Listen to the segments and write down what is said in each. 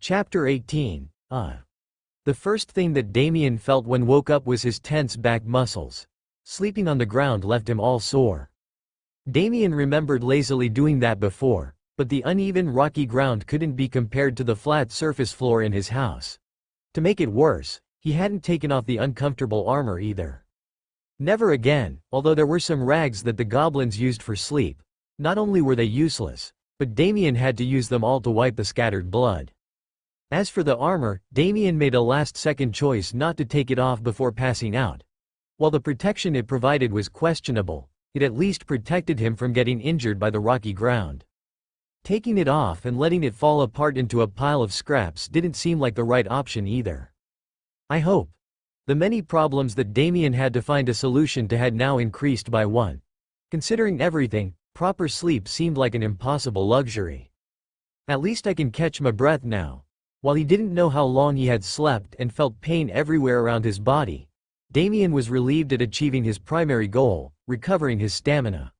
Chapter 18. The first thing that Damien felt when woke up was his tense back muscles. Sleeping on the ground left him all sore. Damien remembered lazily doing that before, but the uneven rocky ground couldn't be compared to the flat surface floor in his house. To make it worse, he hadn't taken off the uncomfortable armor either. Never again, although there were some rags that the goblins used for sleep. Not only were they useless, but Damien had to use them all to wipe the scattered blood. As for the armor, Damien made a last-second choice not to take it off before passing out. While the protection it provided was questionable, it at least protected him from getting injured by the rocky ground. Taking it off and letting it fall apart into a pile of scraps didn't seem like the right option either. I hope. The many problems that Damien had to find a solution to had now increased by one. Considering everything, proper sleep seemed like an impossible luxury. At least I can catch my breath now. While he didn't know how long he had slept and felt pain everywhere around his body, Damien was relieved at achieving his primary goal, recovering his stamina.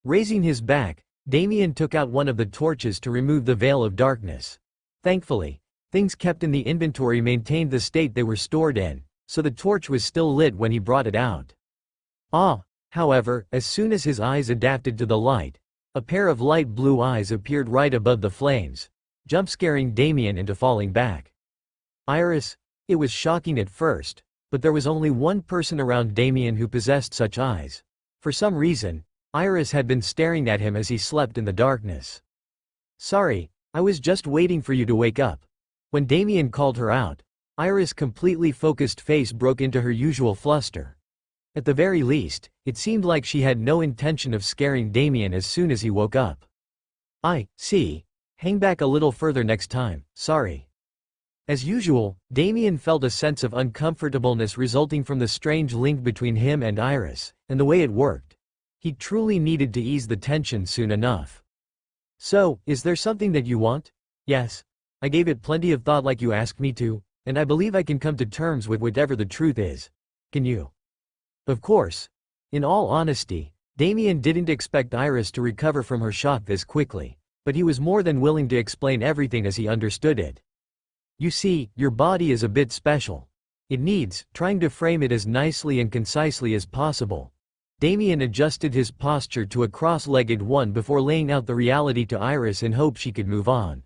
Raising his back, Damien took out one of the torches to remove the veil of darkness. Thankfully, things kept in the inventory maintained the state they were stored in, so the torch was still lit when he brought it out. However, as soon as his eyes adapted to the light, a pair of light blue eyes appeared right above the flames, jump-scaring Damien into falling back. Iris? It was shocking at first, but there was only one person around Damien who possessed such eyes. For some reason, Iris had been staring at him as he slept in the darkness. "Sorry, I was just waiting for you to wake up." When Damien called her out, Iris' completely focused face broke into her usual fluster. At the very least, it seemed like she had no intention of scaring Damien as soon as he woke up. "I see. Hang back a little further next time, sorry." As usual, Damien felt a sense of uncomfortableness resulting from the strange link between him and Iris, and the way it worked. He truly needed to ease the tension soon enough. "So, is there something that you want?" "Yes. I gave it plenty of thought like you asked me to, and I believe I can come to terms with whatever the truth is. Can you?" Of course. In all honesty, Damien didn't expect Iris to recover from her shock this quickly, but he was more than willing to explain everything as he understood it. "You see, your body is a bit special. It needs, trying to frame it as nicely and concisely as possible." Damien adjusted his posture to a cross-legged one before laying out the reality to Iris in hope she could move on.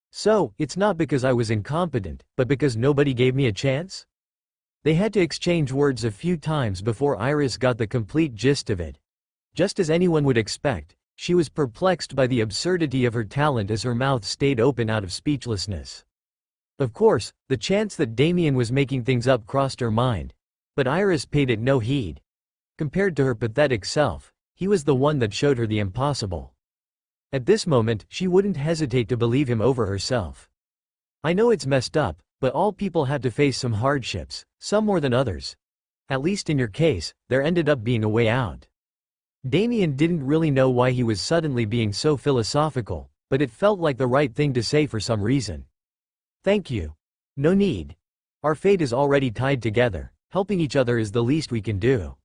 "So, it's not because I was incompetent, but because nobody gave me a chance?" They had to exchange words a few times before Iris got the complete gist of it. Just as anyone would expect, she was perplexed by the absurdity of her talent as her mouth stayed open out of speechlessness. Of course, the chance that Damien was making things up crossed her mind, but Iris paid it no heed. Compared to her pathetic self, he was the one that showed her the impossible. At this moment, she wouldn't hesitate to believe him over herself. "I know it's messed up, but all people have to face some hardships, some more than others. At least in your case, there ended up being a way out." Damien didn't really know why he was suddenly being so philosophical, but it felt like the right thing to say for some reason. "Thank you. No need. Our fate is already tied together, helping each other is the least we can do."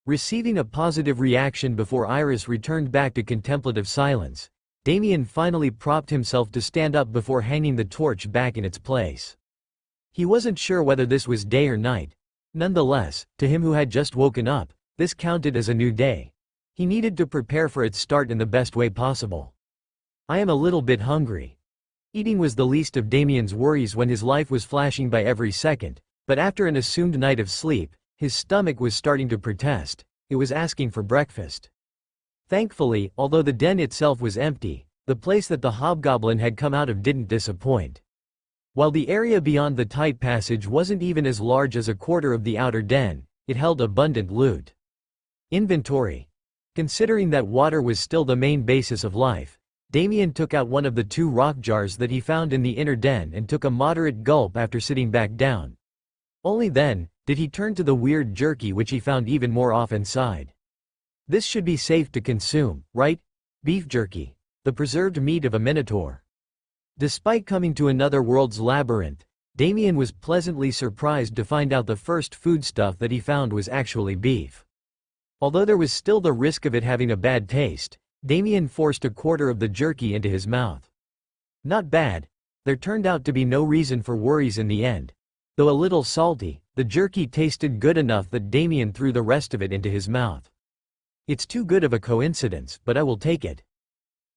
Receiving a positive reaction before Iris returned back to contemplative silence, Damien finally propped himself to stand up before hanging the torch back in its place. He wasn't sure whether this was day or night. Nonetheless, to him who had just woken up, this counted as a new day. He needed to prepare for its start in the best way possible. "I am a little bit hungry." Eating was the least of Damien's worries when his life was flashing by every second, but after an assumed night of sleep, his stomach was starting to protest. It was asking for breakfast. Thankfully, although the den itself was empty, the place that the hobgoblin had come out of didn't disappoint. While the area beyond the tight passage wasn't even as large as a quarter of the outer den, it held abundant loot. Inventory. Considering that water was still the main basis of life, Damien took out one of the 2 rock jars that he found in the inner den and took a moderate gulp after sitting back down. Only then did he turn to the weird jerky which he found even more off inside. This should be safe to consume, right? Beef jerky. The preserved meat of a minotaur. Despite coming to another world's labyrinth, Damien was pleasantly surprised to find out the first foodstuff that he found was actually beef. Although there was still the risk of it having a bad taste, Damien forced a quarter of the jerky into his mouth. Not bad. There turned out to be no reason for worries in the end. Though a little salty, the jerky tasted good enough that Damien threw the rest of it into his mouth. It's too good of a coincidence, but I will take it.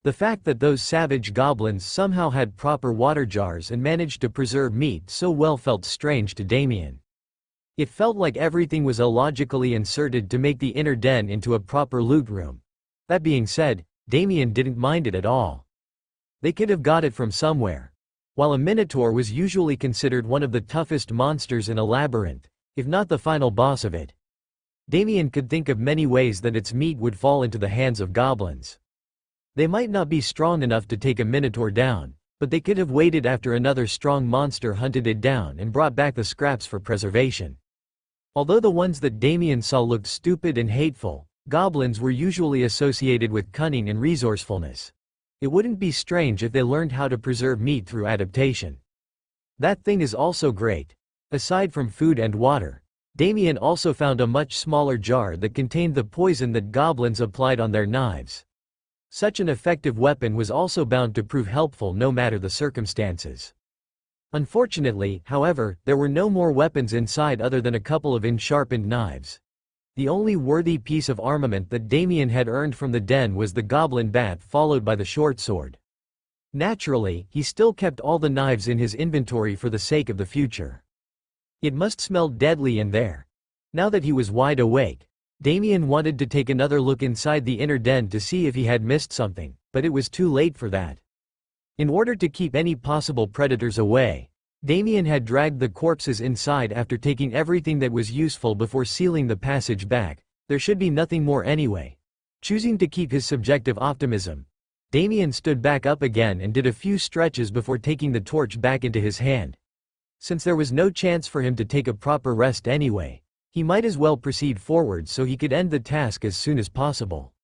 The fact that those savage goblins somehow had proper water jars and managed to preserve meat so well felt strange to Damien. It felt like everything was illogically inserted to make the inner den into a proper loot room. That being said, Damien didn't mind it at all. They could have got it from somewhere. While a minotaur was usually considered one of the toughest monsters in a labyrinth, if not the final boss of it, Damien could think of many ways that its meat would fall into the hands of goblins. They might not be strong enough to take a minotaur down, but they could have waited after another strong monster hunted it down and brought back the scraps for preservation. Although the ones that Damien saw looked stupid and hateful, goblins were usually associated with cunning and resourcefulness. It wouldn't be strange if they learned how to preserve meat through adaptation. That thing is also great. Aside from food and water, Damien also found a much smaller jar that contained the poison that goblins applied on their knives. Such an effective weapon was also bound to prove helpful no matter the circumstances. Unfortunately, however, there were no more weapons inside other than a couple of unsharpened knives. The only worthy piece of armament that Damien had earned from the den was the goblin bat followed by the short sword. Naturally, he still kept all the knives in his inventory for the sake of the future. It must smell deadly in there. Now that he was wide awake, Damien wanted to take another look inside the inner den to see if he had missed something, but it was too late for that. In order to keep any possible predators away, Damien had dragged the corpses inside after taking everything that was useful before sealing the passage back. There should be nothing more anyway. Choosing to keep his subjective optimism, Damien stood back up again and did a few stretches before taking the torch back into his hand. Since there was no chance for him to take a proper rest anyway, he might as well proceed forward so he could end the task as soon as possible.